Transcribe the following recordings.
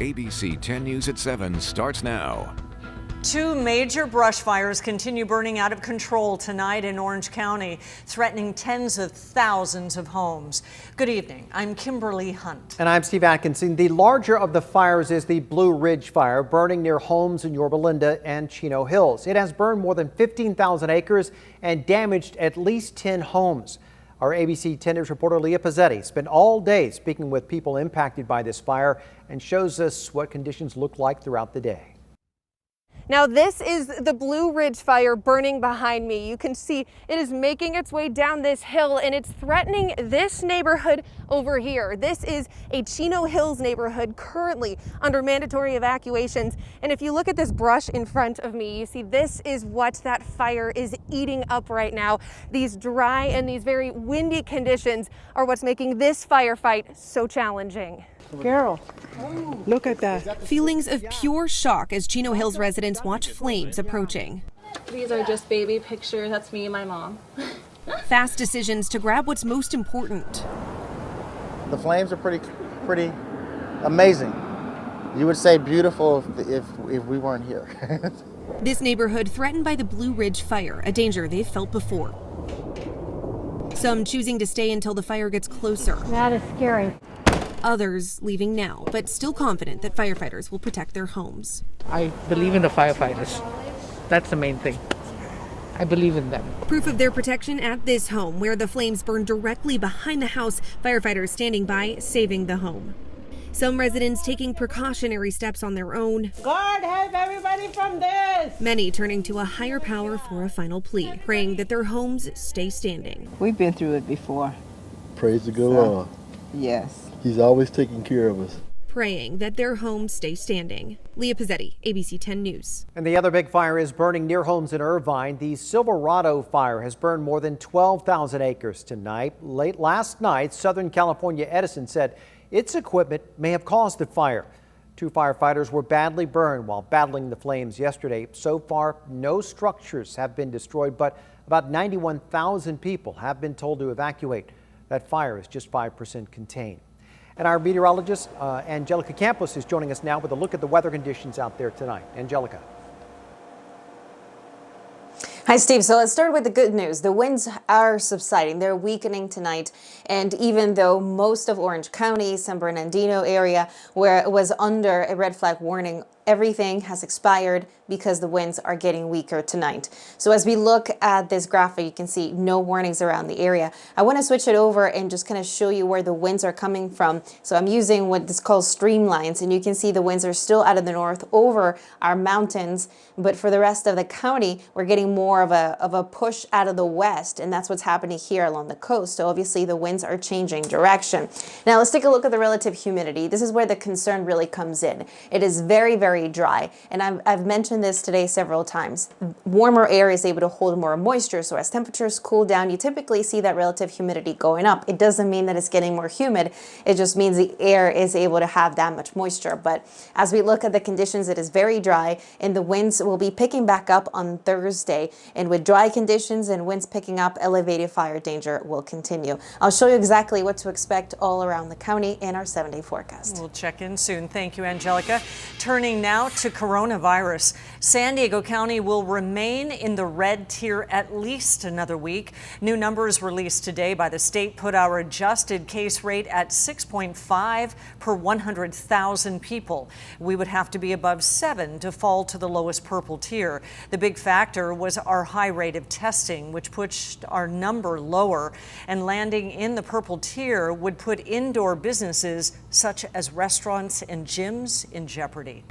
ABC 10 News at 7 starts now. Two major brush fires continue burning out of control tonight in Orange County, threatening tens of thousands of homes. Good evening. I'm Kimberly Hunt. And I'm Steve Atkinson. The larger of the fires is the Blue Ridge Fire, burning near homes in Yorba Linda and Chino Hills. It has burned more than 15,000 acres and damaged at least 10 homes. Our ABC 10 News reporter Leah Pizzetti spent all day speaking with people impacted by this fire and shows us what conditions look like throughout the day. Now this is the Blue Ridge Fire burning behind me. You can see it is making its way down this hill and it's threatening this neighborhood over here. This is a Chino Hills neighborhood currently under mandatory evacuations. And if you look at this brush in front of me, you see this is what that fire is eating up right now. These dry and these very windy conditions are what's making this firefight so challenging. Carol, look at that. Feelings of pure shock as Chino Hills residents watch flames approaching. These are just baby pictures. That's me and my mom. Fast decisions to grab what's most important. The flames are pretty amazing. You would say beautiful if we weren't here. This neighborhood threatened by the Blue Ridge Fire, a danger they've felt before. Some choosing to stay until the fire gets closer. That is scary. Others leaving now, but still confident that firefighters will protect their homes. I believe in the firefighters. That's the main thing. I believe in them. Proof of their protection at this home, where the flames burned directly behind the house, firefighters standing by, saving the home. Some residents taking precautionary steps on their own. God help everybody from this. Many turning to a higher power for a final plea, praying that their homes stay standing. We've been through it before. Praise the good Lord. Yes. He's always taking care of us. Praying that their homes stay standing. Leah Pizzetti, ABC 10 News. And the other big fire is burning near homes in Irvine. The Silverado fire has burned more than 12,000 acres tonight. Late last night, Southern California Edison said its equipment may have caused the fire. Two firefighters were badly burned while battling the flames yesterday. So far, no structures have been destroyed, but about 91,000 people have been told to evacuate. That fire is just 5% contained. And our meteorologist, Angelica Campos, is joining us now with a look at the weather conditions out there tonight. Angelica. Hi, Steve. So let's start with the good news. The winds are subsiding. They're weakening tonight. And even though most of Orange County, San Bernardino area, where it was under a red flag warning, everything has expired because the winds are getting weaker tonight. So as we look at this graphic, you can see no warnings around the area. I want to switch it over and just kind of show you where the winds are coming from. So I'm using what is called streamlines, and you can see the winds are still out of the north over our mountains. But for the rest of the county, we're getting more of a push out of the west, and that's what's happening here along the coast. So obviously the winds are changing direction. Now let's take a look at the relative humidity. This is where the concern really comes in. It is very, very dry, and I've mentioned this today several times. Warmer air is able to hold more moisture, so as temperatures cool down, you typically see that relative humidity going up. It doesn't mean that it's getting more humid, it just means the air is able to have that much moisture. But as we look at the conditions, it is very dry, and the winds will be picking back up on Thursday. And with dry conditions and winds picking up, elevated fire danger will continue. I'll show you exactly what to expect all around the county in our 7-day forecast. We'll check in soon. Thank you, Angelica. Turning now to coronavirus. San Diego County will remain in the red tier at least another week. New numbers released today by the state put our adjusted case rate at 6.5 per 100,000 people. We would have to be above 7 to fall to the lowest purple tier. The big factor was our high rate of testing, which pushed our number lower, and landing in the purple tier would put indoor businesses such as restaurants and gyms in jeopardy.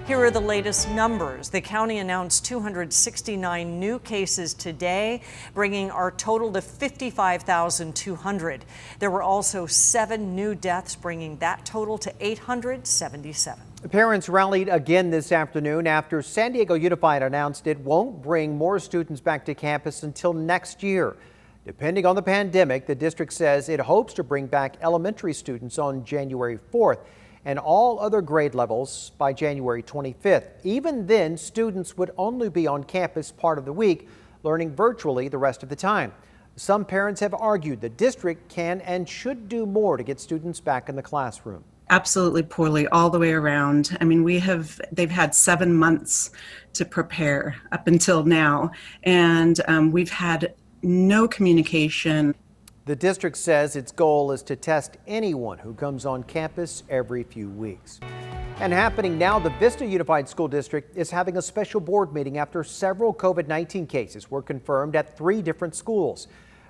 Here are the latest numbers. The county announced 269 new cases today, bringing our total to 55,200. There were also 7 new deaths, bringing that total to 877. Parents rallied again this afternoon after San Diego Unified announced it won't bring more students back to campus until next year. Depending on the pandemic, the district says it hopes to bring back elementary students on January 4th. And all other grade levels by January 25th. Even then, students would only be on campus part of the week, learning virtually the rest of the time. Some parents have argued the district can and should do more to get students back in the classroom. Absolutely poorly all the way around. I mean, they've had 7 months to prepare up until now, and we've had no communication. The district says its goal is to test anyone who comes on campus every few weeks. And happening now, the Vista Unified School District is having a special board meeting after several COVID-19 cases were confirmed at 3 different schools.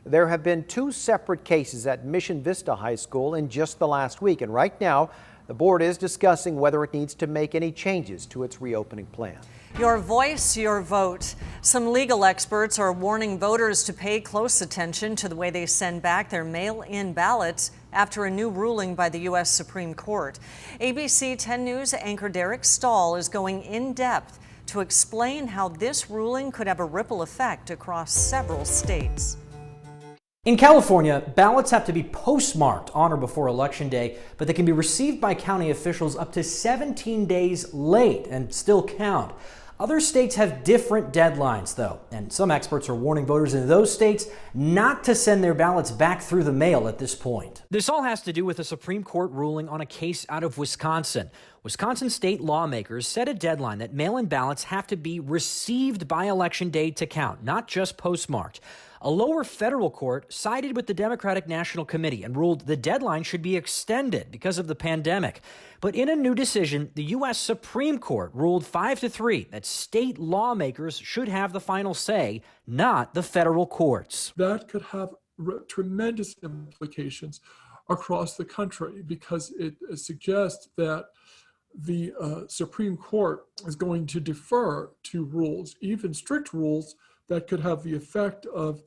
There have been 2 separate cases at Mission Vista High School in just the last week, and right now the board is discussing whether it needs to make any changes to its reopening plan. Your voice, your vote. Some legal experts are warning voters to pay close attention to the way they send back their mail-in ballots after a new ruling by the U.S. Supreme Court. ABC 10 News anchor Derek Stahl is going in depth to explain how this ruling could have a ripple effect across several states. In California, ballots have to be postmarked on or before Election Day, but they can be received by county officials up to 17 days late and still count. Other states have different deadlines, though, and some experts are warning voters in those states not to send their ballots back through the mail at this point. This all has to do with a Supreme Court ruling on a case out of Wisconsin. Wisconsin state lawmakers set a deadline that mail-in ballots have to be received by Election Day to count, not just postmarked. A lower federal court sided with the Democratic National Committee and ruled the deadline should be extended because of the pandemic. But in a new decision, the U.S. Supreme Court ruled 5-3 that state lawmakers should have the final say, not the federal courts. That could have tremendous implications across the country because it suggests that the Supreme Court is going to defer to rules, even strict rules, that could have the effect of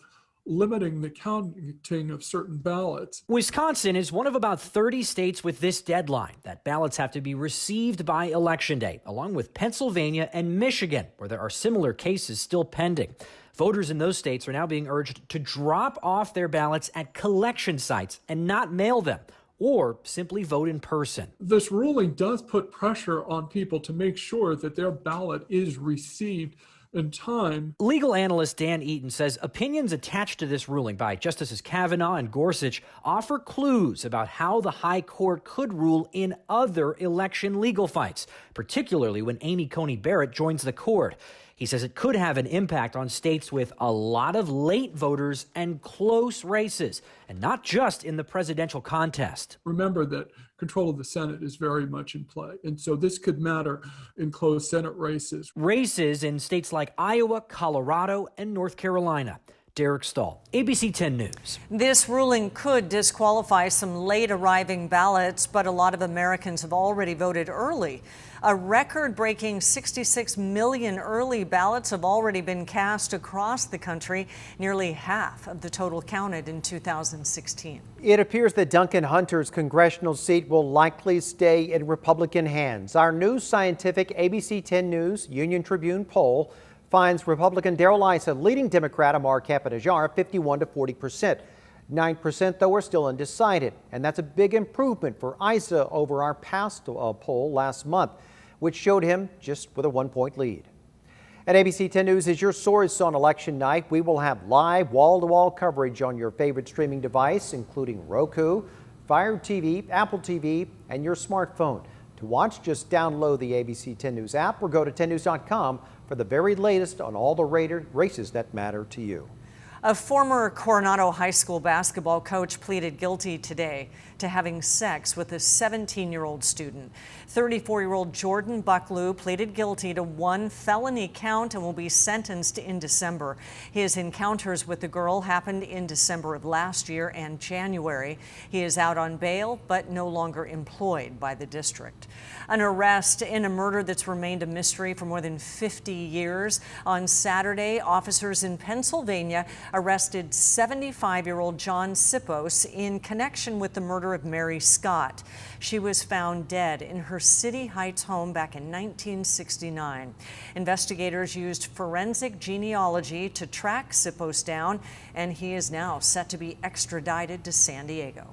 limiting the counting of certain ballots. Wisconsin is one of about 30 states with this deadline, that ballots have to be received by Election Day, along with Pennsylvania and Michigan, where there are similar cases still pending. Voters in those states are now being urged to drop off their ballots at collection sites and not mail them, or simply vote in person. This ruling does put pressure on people to make sure that their ballot is received in time. Legal analyst Dan Eaton says opinions attached to this ruling by Justices Kavanaugh and Gorsuch offer clues about how the high court could rule in other election legal fights, particularly when Amy Coney Barrett joins the court. He says it could have an impact on states with a lot of late voters and close races, and not just in the presidential contest. Remember that control of the Senate is very much in play, and so this could matter in close Senate races. Races in states like Iowa, Colorado, and North Carolina. Derek Stahl, ABC 10 News. This ruling could disqualify some late arriving ballots, but a lot of Americans have already voted early. A record-breaking 66 million early ballots have already been cast across the country, nearly half of the total counted in 2016. It appears that Duncan Hunter's congressional seat will likely stay in Republican hands. Our new scientific ABC 10 News Union Tribune poll finds Republican Darrell Issa leading Democrat Amar Kamp-Najjar 51 to 40%. 9% though are still undecided, and that's a big improvement for Issa over our past poll last month, which showed him just with a 1-point lead. At ABC 10 News is your source on election night. We will have live wall-to-wall coverage on your favorite streaming device, including Roku, Fire TV, Apple TV, and your smartphone. To watch, just download the ABC 10 News app or go to 10news.com for the very latest on all the races that matter to you. A former Coronado High School basketball coach pleaded guilty today to having sex with a 17-year-old student. 34-year-old Jordan Bucklew pleaded guilty to 1 felony count and will be sentenced in December. His encounters with the girl happened in December of last year and January. He is out on bail, but no longer employed by the district. An arrest in a murder that's remained a mystery for more than 50 years. On Saturday, officers in Pennsylvania arrested 75-year-old John Sipos in connection with the murder of Mary Scott. She was found dead in her City Heights home back in 1969. Investigators used forensic genealogy to track Sipos down, and he is now set to be extradited to San Diego.